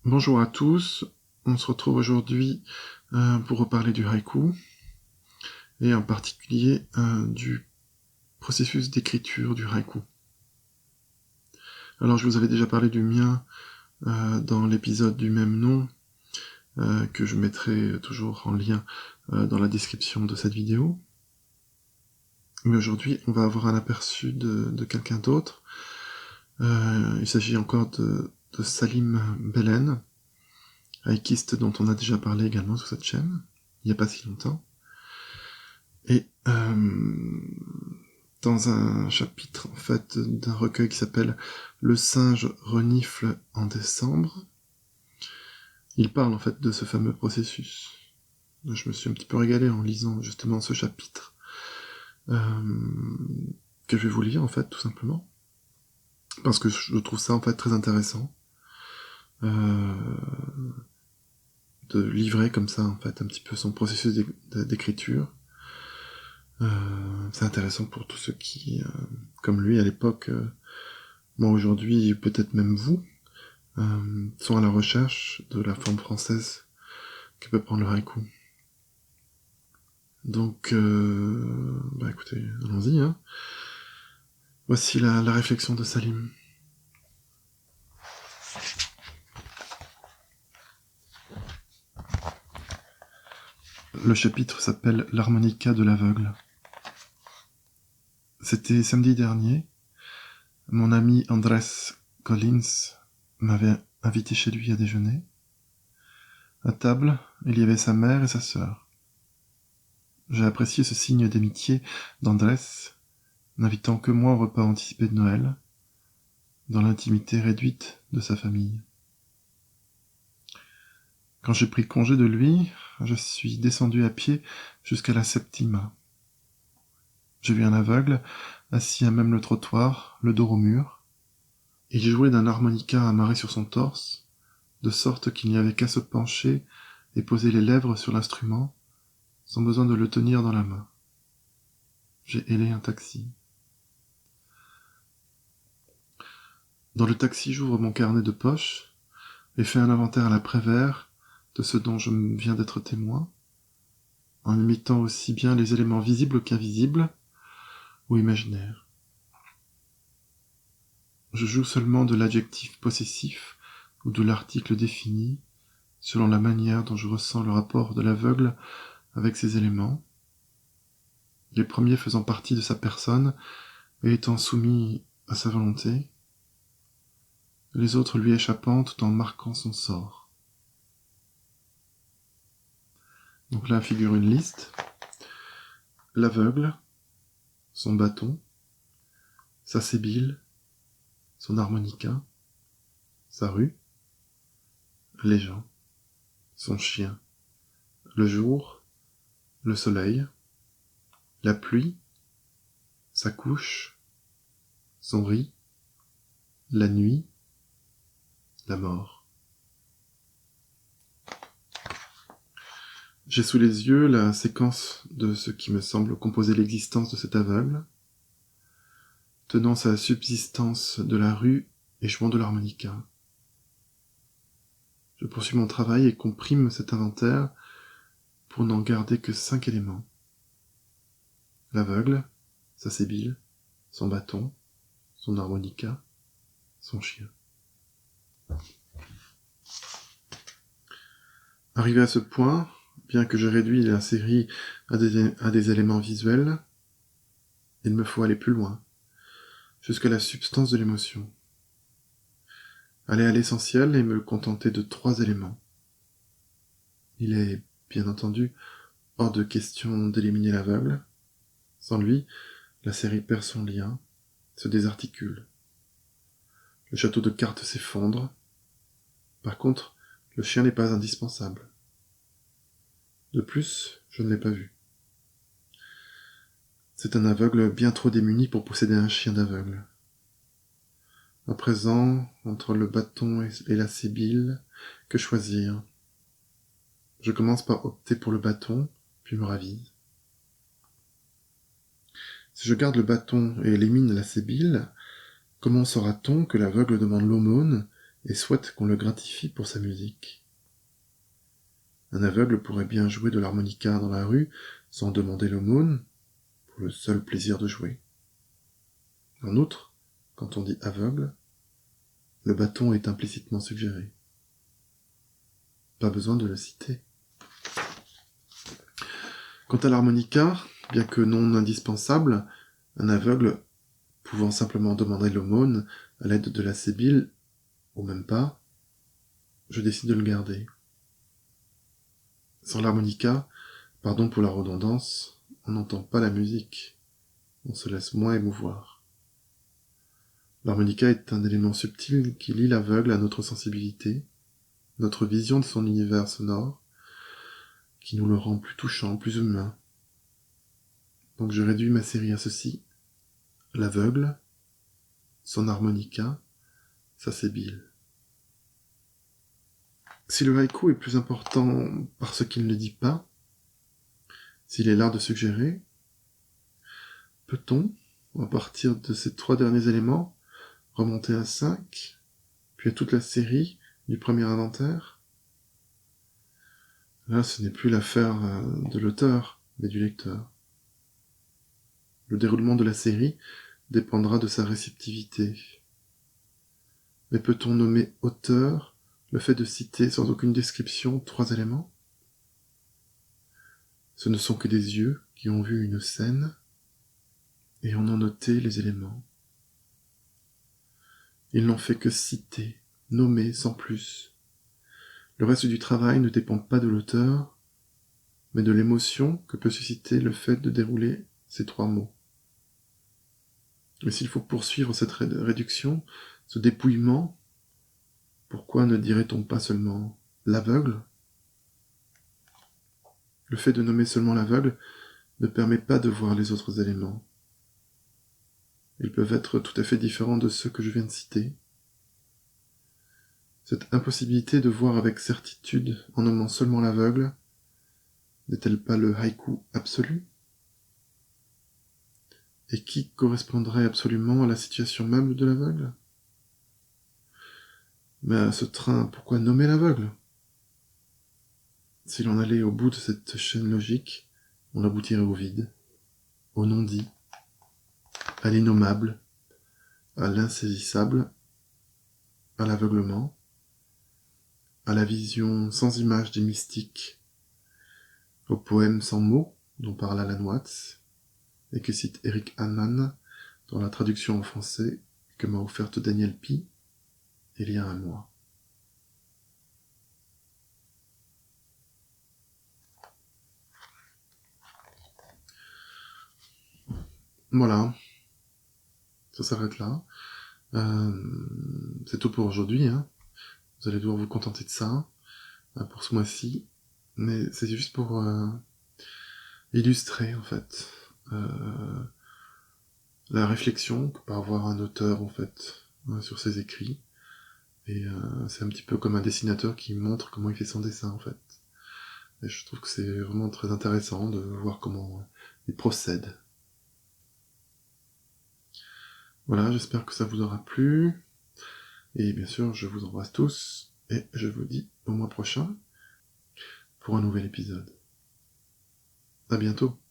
Bonjour à tous, on se retrouve aujourd'hui pour reparler du haïku, et en particulier du processus d'écriture du haïku. Alors je vous avais déjà parlé du mien dans l'épisode du même nom, que je mettrai toujours en lien dans la description de cette vidéo. Mais aujourd'hui on va avoir un aperçu de quelqu'un d'autre. Il s'agit encore de Salim Belen, haïkiste dont on a déjà parlé également sur cette chaîne, il n'y a pas si longtemps. Et dans un chapitre en fait d'un recueil qui s'appelle Le singe renifle en décembre, il parle en fait de ce fameux processus. Je me suis un petit peu régalé en lisant justement ce chapitre, que je vais vous lire en fait tout simplement, parce que je trouve ça en fait très intéressant de livrer comme ça en fait un petit peu son processus d'écriture. C'est intéressant pour tous ceux qui, comme lui à l'époque, moi aujourd'hui, peut-être même vous, sont à la recherche de la forme française que peut prendre le haïku. Donc, écoutez, allons-y. Voici la réflexion de Salim. Le chapitre s'appelle L'harmonica de l'aveugle. C'était samedi dernier. Mon ami Andrés Collins m'avait invité chez lui à déjeuner. À table, il y avait sa mère et sa sœur. J'ai apprécié ce signe d'amitié d'Andrés, n'invitant que moi au repas anticipé de Noël, dans l'intimité réduite de sa famille. Quand j'ai pris congé de lui, je suis descendu à pied jusqu'à la Septima. J'ai vu un aveugle, assis à même le trottoir, le dos au mur. Il jouait d'un harmonica amarré sur son torse, de sorte qu'il n'y avait qu'à se pencher et poser les lèvres sur l'instrument, sans besoin de le tenir dans la main. J'ai hélé un taxi. Dans le taxi, j'ouvre mon carnet de poche et fais un inventaire à la Prévert de ce dont je viens d'être témoin, en imitant aussi bien les éléments visibles qu'invisibles ou imaginaires. Je joue seulement de l'adjectif possessif ou de l'article défini, selon la manière dont je ressens le rapport de l'aveugle avec ces éléments, les premiers faisant partie de sa personne et étant soumis à sa volonté, les autres lui échappant tout en marquant son sort. Donc là figure une liste. L'aveugle, son bâton, sa sébile, son harmonica, sa rue, les gens, son chien, le jour, le soleil, la pluie, sa couche, son riz, la nuit, la mort. J'ai sous les yeux la séquence de ce qui me semble composer l'existence de cet aveugle, tenant sa subsistance de la rue et jouant de l'harmonica. Je poursuis mon travail et comprime cet inventaire pour n'en garder que 5 éléments. L'aveugle, sa sébile, son bâton, son harmonica, son chien. Arrivé à ce point, bien que je réduis la série à des éléments visuels, il me faut aller plus loin, jusqu'à la substance de l'émotion. Aller à l'essentiel et me contenter de 3 éléments. Il est, bien entendu, hors de question d'éliminer l'aveugle. Sans lui, la série perd son lien, se désarticule. Le château de cartes s'effondre. Par contre, le chien n'est pas indispensable. De plus, je ne l'ai pas vu. C'est un aveugle bien trop démuni pour posséder un chien d'aveugle. À présent, entre le bâton et la sébile, que choisir ? Je commence par opter pour le bâton, puis me ravise. Si je garde le bâton et élimine la sébile, comment saura-t-on que l'aveugle demande l'aumône et souhaite qu'on le gratifie pour sa musique. Un aveugle pourrait bien jouer de l'harmonica dans la rue sans demander l'aumône, pour le seul plaisir de jouer. En outre, quand on dit aveugle, le bâton est implicitement suggéré. Pas besoin de le citer. Quant à l'harmonica, bien que non indispensable, un aveugle pouvant simplement demander l'aumône à l'aide de la sébile, ou même pas, je décide de le garder. Sans l'harmonica, pardon pour la redondance, on n'entend pas la musique, on se laisse moins émouvoir. L'harmonica est un élément subtil qui lie l'aveugle à notre sensibilité, notre vision de son univers sonore, qui nous le rend plus touchant, plus humain. Donc je réduis ma série à ceci: l'aveugle, son harmonica, sa sébile. Si le haïku est plus important parce qu'il ne dit pas, s'il est l'art de suggérer, peut-on, à partir de ces 3 derniers éléments, remonter à 5, puis à toute la série du premier inventaire? Là, ce n'est plus l'affaire de l'auteur, mais du lecteur. Le déroulement de la série dépendra de sa réceptivité. Mais peut-on nommer auteur le fait de citer sans aucune description 3 éléments? Ce ne sont que des yeux qui ont vu une scène et en ont noté les éléments. Ils n'ont fait que citer, nommer sans plus. Le reste du travail ne dépend pas de l'auteur, mais de l'émotion que peut susciter le fait de dérouler ces 3 mots. Mais s'il faut poursuivre cette réduction, ce dépouillement, pourquoi ne dirait-on pas seulement l'aveugle? Le fait de nommer seulement l'aveugle ne permet pas de voir les autres éléments. Ils peuvent être tout à fait différents de ceux que je viens de citer. Cette impossibilité de voir avec certitude en nommant seulement l'aveugle n'est-elle pas le haïku absolu? Et qui correspondrait absolument à la situation même de l'aveugle? Mais à ce train, pourquoi nommer l'aveugle? Si l'on allait au bout de cette chaîne logique, on aboutirait au vide, au non-dit, à l'innommable, à l'insaisissable, à l'aveuglement, à la vision sans image des mystiques, au poème sans mots dont parle Alan Watts, et que cite Eric Hanman dans la traduction en français que m'a offerte Daniel Pi il y a un mois. Voilà, ça s'arrête là. C'est tout pour aujourd'hui, hein. Vous allez devoir vous contenter de ça pour ce mois-ci, mais c'est juste pour illustrer en fait la réflexion que peut avoir un auteur en fait sur ses écrits, et c'est un petit peu comme un dessinateur qui montre comment il fait son dessin en fait. Et je trouve que c'est vraiment très intéressant de voir comment il procède. Voilà, j'espère que ça vous aura plu, et bien sûr je vous embrasse tous, et je vous dis au mois prochain pour un nouvel épisode. À bientôt.